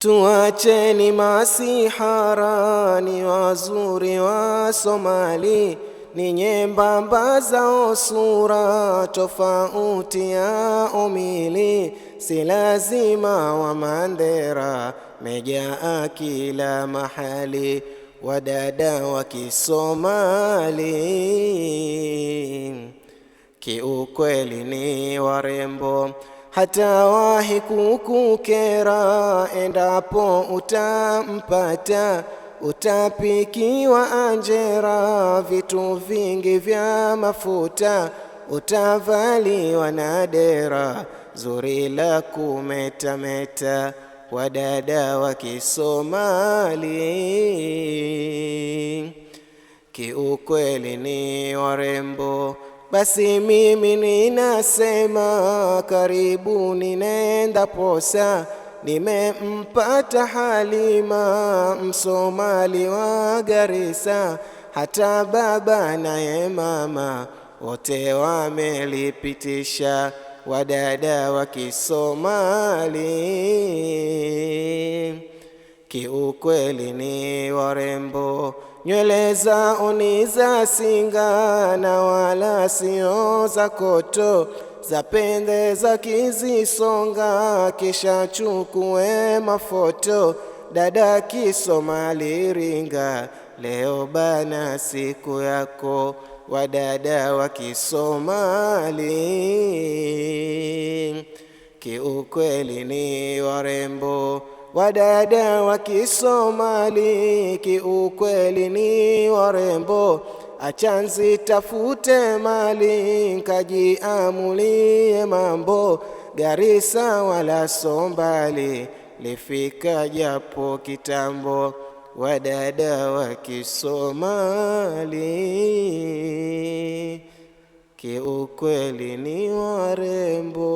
Tuacheni masihara, ni wazuri wa Somali, ni nyembamba zao sura, tofauti ya umili, si lazima wa Mandera, mejaa kila mahali, wadada wa Kisomali. Kiukweli ni warembo, hatawahi kukukera, endapo utampata, utapikiwa anjera, vitu vingi vya mafuta, utavaliwa na dera, zuri la kumetameta, wadada wa Kisomali. Kiukweli ni warembo, basi mimi ninasema karibuni, nenda posa, nimempata Halima, Msomali wa Garissa, hata baba naye mama wote wamelipitisha, wadada wa Kisomali. Kiukweli ni warembo, nywele zao ni za singa na wala sio za koto, zapendeza kizisonga, kisha chukue mafoto. Dada Kisomali ringa, leo bana siku yako, wadada wa Kisomali. Kiukweli ni warembo, wadada wa Kisomali, kiukweli ni warembo, achanzi tafute mali, nkajiamulie mambo, Garissa wala Sombali, lifika japo kitambo, wadada wa Kisomali, kiukweli ni warembo.